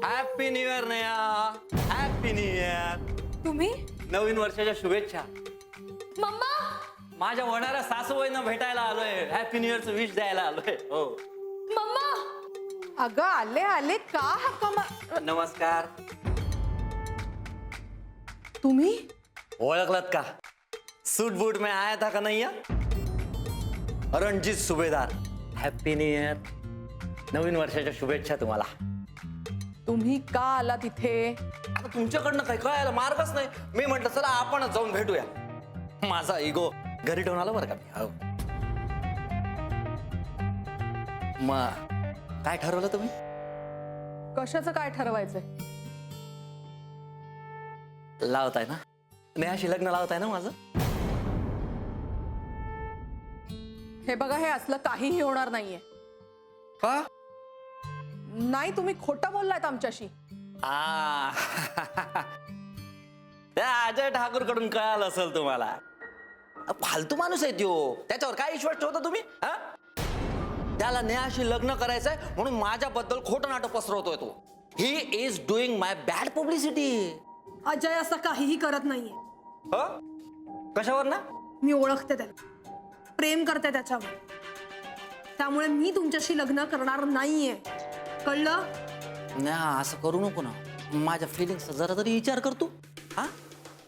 Happy new year Neha. Happy new year. तुम्ही नवीन वर्षाच्या शुभेच्छा. मम्मा माझ्या होणाऱ्या सासूबाईंना भेटायला आलोय. हॅपी न्यू इयरचं विश द्यायला आलोय. हो मम्मा अगं आले आले का हक्का नमस्कार. तुम्ही ओळखलत का? सूट बूट में आया था का नहीं? रणजित सुभेदार. Happy new year. नवीन वर्षाच्या शुभेच्छा तुम्हाला. तुम्ही का आला तिथे? आता तुमच्याकडनं काही कळायला मार्गच नाही. मी म्हटलं चला आपणच जाऊन भेटूया. माझा इगो घरी ठेवून आला बरं का मी. हो. मग काय ठरवलं तुम्ही? कशाचं काय ठरवायचंय? लावताय ना? नेहाशी लग्न लावताय ना माझं? हे बघा हे असलं काहीही होणार नाहीये. का? नाही तुम्ही खोटं बोललात आमच्याशी. त्या अजय ठाकूर कडून कळालं असेल तुम्हाला. फालतू माणूस आहे त्यो. त्याच्यावर काय विश्वास ठेवता तुम्ही? त्याला नेहाशी लग्न करायचंय म्हणून माझ्याबद्दल खोटं नाटक पसरवतोय तो. He is doing my bad publicity. Ajay असं काहीही करत नाहीये. कशावर ना? मी ओळखते त्याला, प्रेम करते त्याच्यावर. त्यामुळे मी तुमच्याशी लग्न करणार नाहीये, कळलं? नेहा असं करू नको ना. माझ्या फिलिंग्स जरा तरी विचार करतो. हा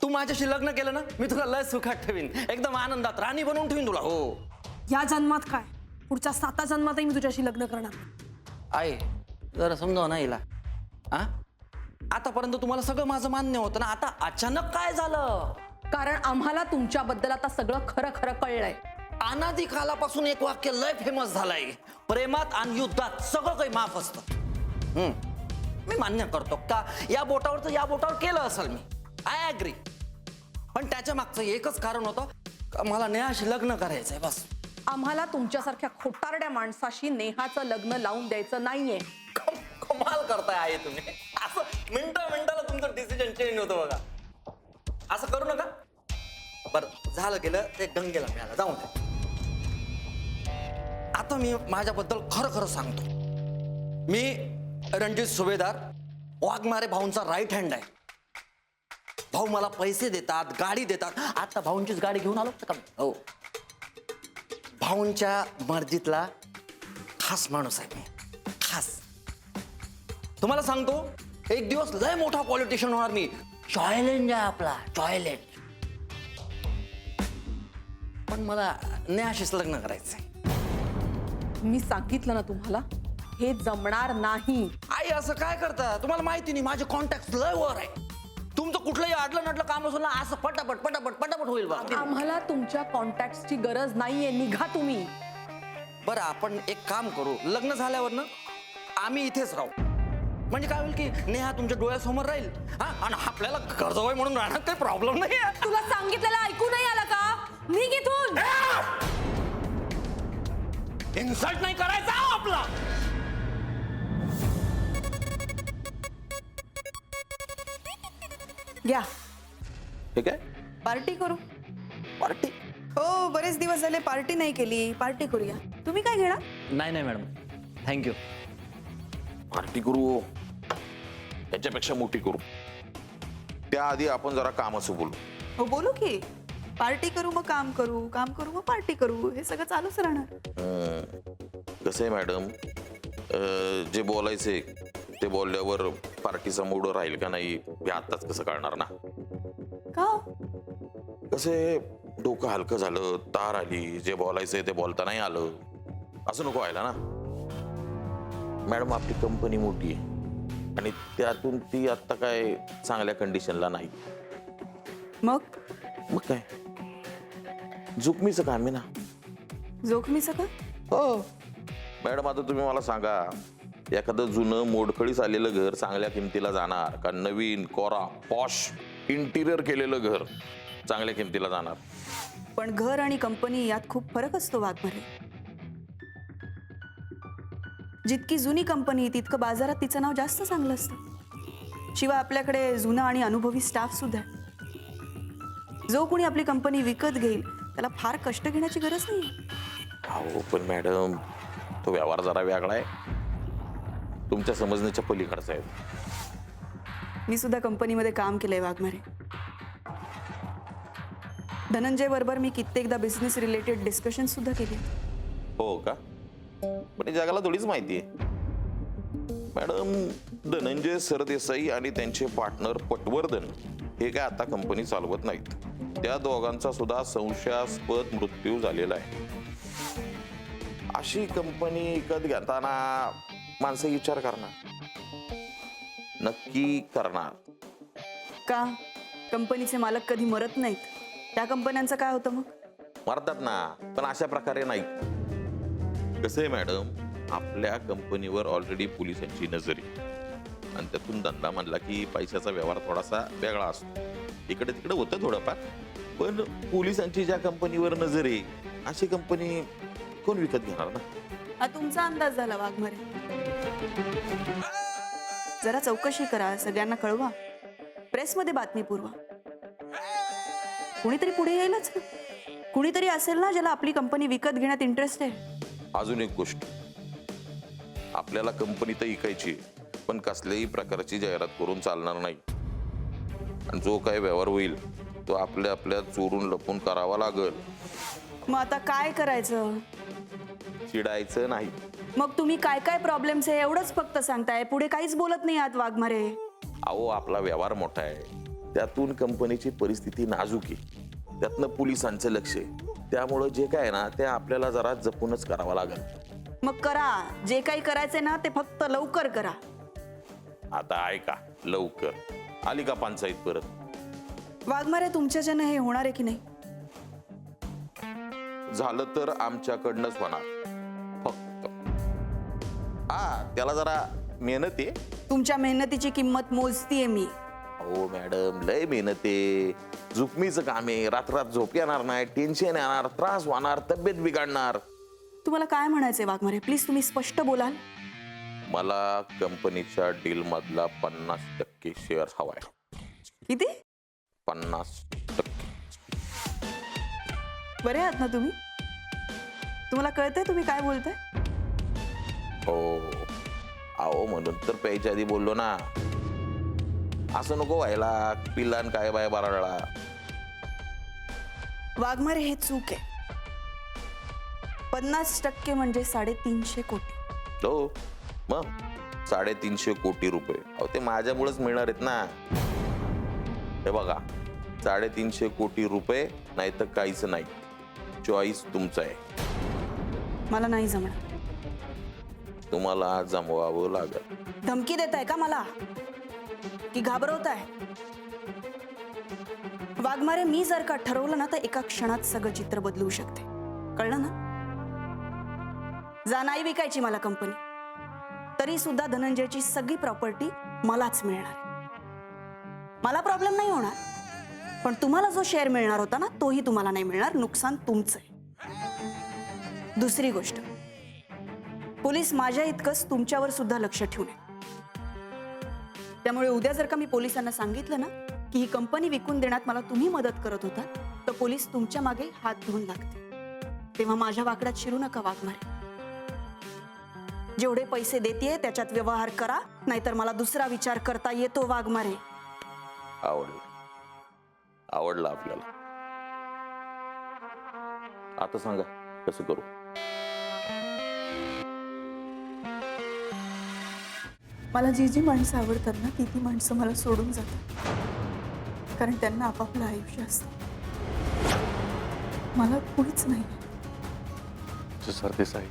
तू माझ्याशी लग्न केलं ना मी तुला लय सुखात ठेवीन. एकदम आनंदात राणी बनवून ठेवीन तुला. हो या जन्मात काय, पुढच्या 7 जन्मातही मी तुझ्याशी लग्न करणार नाही. आहे जरा समजाव ना हिला. आतापर्यंत तुम्हाला सगळं माझं मान्य होतं ना. आता अचानक काय झालं? कारण आम्हाला तुमच्याबद्दल आता सगळं खरं खरं कळलंय. अनादी कालापासून एक वाक्य लय फेमस झालंय. प्रेमात आणि युद्धात सगळं काही माफ असतं. मी मान्य करतो का या बोटावर तर या बोटावर केलं असेल मी. I agri. पण त्याच्या मागचं एकच कारण होतं का मला नेहाशी लग्न करायचंय बस. आम्हाला तुमच्यासारख्या खोटारड्या माणसाशी नेहाचं लग्न लावून द्यायचं नाहीये. कमाल करताय आहे तुम्ही. असं मिनिटाला तुमचं डिसिजन चेंज होतं बघा. असं करू नका. बरं झालं गेलं ते गंगेला मिळालं जाऊन दे. आता मी माझ्याबद्दल खरं खरं सांगतो. मी रणजित सुभेदार वाघमारे भाऊंचा राईट हँड आहे. भाऊ मला पैसे देतात, गाडी देतात. आता भाऊंचीच गाडी घेऊन आलो का? हो. भाऊंच्या मर्जीतला खास माणूस आहे मी. खास तुम्हाला सांगतो एक दिवस लय मोठा पॉलिटिशियन होणार मी. टॉयलेट आहे आपला टॉयलेट. पण मला नेहाशीच लग्न करायचंय. मी सांगितलं ना तुम्हाला हे जमणार नाही. आई असं काय करता? तुम्हाला माहिती नाही माझे कॉन्टॅक्ट लय वर आहे. तुमचं कुठलंही अडलं नडलं काम असेल ना असं पटापट पटापट पटापट होईल बा. आम्हाला तुमच्या कॉन्टॅक्टची गरज नाहीये. निघा तुम्ही. बरं आपण एक काम करू. लग्न झाल्यावर ना आम्ही इथेच राहू. म्हणजे काय होईल की नेहा तुमच्या डोळ्यासमोर राहील. आणि आपल्याला कर्जवाई म्हणून राहणार काही प्रॉब्लेम नाही. तुला सांगितलेलं ऐकू नाही आलं का? निघ इथून. इन्सल्ट नाही करायचा आपला. घ्या ठीक आहे पार्टी करू. पार्टी. हो बरेच दिवस झाले पार्टी नाही केली. पार्टी करूया. तुम्ही काय घेणार? नाही मॅडम थँक्यू. पार्टी करू त्याच्यापेक्षा मोठी करू. त्याआधी आपण जरा कामाचं बोलू. हो बोलू की. पार्टी करू मग काम करू, काम करू मग पार्टी करू. हे सगळं चालूच राहणार. कसं आहे मॅडम, जे बोलायचे ते बोलल्यावर पार्टीचा मूड राहील का नाही हे आत्ताच कसं कळणार ना. का? कसे डोकं हलकं झालं, तार आली, जे बोलायचंय ते बोलता नाही आलं असं नको व्हायला ना. मॅडम आपली कंपनी मोठी आहे आणि त्यातून ती आत्ता काय चांगल्या कंडिशनला नाही. मग काय जोखमीचं काम आहे ना. जोखमीचं का? हो मॅडम आता तुम्ही मला सांगा एखादं जुनं मोडकळीस आलेलं घर चांगल्या किमतीला जाणार का नवीन कोरा पॉश इंटिरियर केलेलं घर चांगल्या किमतीला जाणार? पण घर आणि कंपनी यात खूप फरक असतो वाघमारे. जितकी जुनी कंपनी तितकं बाजारात तिचं नाव जास्त चांगलं असतं. शिवाय आपल्याकडे जुना आणि अनुभवी स्टाफ सुद्धा आहे. जो कोणी आपली कंपनी विकत घेईल त्याला फार कष्ट घेण्याची गरज नाही. हो पण मॅडम तो व्यवहार जरा वेगळा आहे. तुमच्या समजण्याच्या पलीकडचा आहे. मी सुद्धा कंपनीमध्ये काम केलंय वाघमारे. धनंजय बरोबर मी कित्येकदा बिझनेस रिलेटेड डिस्कशन सुद्धा केली. हो का? पण हे जगाला थोडीच माहिती आहे. मॅडम, धनंजय सरदेसाई आणि त्यांचे पार्टनर पटवर्धन हे काय आता कंपनी चालवत नाहीत. त्या दोघांचा सुद्धा संशयास्पद मृत्यू झालेला आहे. अशी कंपनी विकत घेताना माणसं विचार करणार, नक्की करणार. का कंपनीचे मालक कधी मरत नाहीत? त्या कंपन्यांचं काय होतं मग? मरतात ना, पण अशा प्रकारे नाही. कसं आहे मॅडम, आपल्या कंपनीवर ऑलरेडी पोलिसांची नजर आहे आणि त्यातून धंदा म्हणला की पैशाचा व्यवहार थोडासा वेगळा असतो. इकडे तिकडे होतं थोडंफार, पण पोलिसांची ज्या कंपनीवर नजर आहे अशी कंपनी कोण विकत घेणार ना? हा तुमचा अंदाज झाला वाघमारे. जरा चौकशी करा, सगळ्यांना कळवा, प्रेसमध्ये बातमी पुरवा. कुणीतरी पुढे येईलच ना. कुणीतरी असेल ना ज्याला आपली कंपनी विकत घेण्यात इंटरेस्ट आहे. अजून एक गोष्ट, आपल्याला कंपनी तर विकायची, पण कसल्याही प्रकारची जाहिरात करून चालणार नाही. आणि जो काही व्यवहार होईल तो आपल्या आपल्या चोरून लपून करावा लागल. मग आता काय करायचं? चिडायचं नाही. मग तुम्ही काय काय प्रॉब्लेम्स आहे एवढंच फक्त सांगताय, पुढे काहीच बोलत नाही आहात वाघमारे. अहो, आपला व्यवहार मोठा आहे, त्यातून कंपनीची परिस्थिती नाजूक आहे, त्यातनं पोलिसांचं लक्ष आहे. त्यामुळं जे काय ना ते आपल्याला जरा जपूनच करावं लागेल. मग करा, जे काही करायचंय ना ते फक्त लवकर करा. आता ऐका, लवकर आली का पंचायत परत? वाघमारे, तुमच्याच्यानं हे होणार आहे की नाही? झालं तर आमच्याकडनंच होणार. फक्त त्याला जरा मेहनत आहे. तुमच्या मेहनतीची किंमत मोजतीये मी. हो मॅडम, लय मेहनत आहे. झुकमीचं काम आहे. रात्रात झोप येणार नाही, टेन्शन येणार, त्रास होणार, तब्येत बिघडणार. तुम्हाला काय म्हणायचंय वाघमारे? प्लीज तुम्ही स्पष्ट बोलाल. मला कंपनीच्या डील मधला 50% शेअर हवाय. किती? 50%. बरे आहात ना तुम्ही? तुम्हाला कळतंय तुम्ही काय बोलताय? हो, अहो म्हणून तर प्यायच्या आधी बोललो ना. असं नको व्हायला, पिल्लान काय बाय बराडला. वाघमारे, हे चूक आहे. 50% म्हणजे 350 कोटी. हो, मग 350 कोटी रुपये. अहो, ते माझ्यामुळेच मिळणार आहेत ना. हे बघा, 350 कोटी रुपये नाही तर काहीच नाही. चॉईस तुमचा आहे. मला नाही जमणार. तुम्हाला जमवावं लागेल. धमकी देताय का मला की घाबरवताय? वाघमारे, मी जर का ठरवलं ना तर एका क्षणात सगळं चित्र बदलू शकते. कळलं ना? जा, नाही विकायची मला कंपनी, तरी सुद्धा धनंजयची सगळी प्रॉपर्टी मलाच मिळणार आहे. मला प्रॉब्लेम नाही होणार, पण तुम्हाला जो शेअर मिळणार होता ना तोही तुम्हाला नाही मिळणार. नुकसान तुमचं आहे. दुसरी गोष्ट, पोलीस माझ्या इतकंच तुमच्यावर सुद्धा लक्ष ठेवून आहे. त्यामुळे उद्या जर का मी पोलिसांना सांगितलं ना की ही कंपनी विकून देण्यात मला तुम्ही मदत करत होता, तर पोलीस तुमच्या मागे हात धुवून लागते. तेव्हा माझ्या वाकड्यात शिरू नका वाघमारे. जेवढे पैसे देतेय त्याच्यात व्यवहार करा, नाहीतर मला दुसरा विचार करता येतो वाघमारे. आवडलं, आवडलं आपल्याला. आता सांगा कसं करू? मला जी जी माणसं आवडतात ना ती माणसं मला सोडून जातात, कारण त्यांना आपापलं आयुष्य असतं. मला कुणीच नाही. सरदेसाई,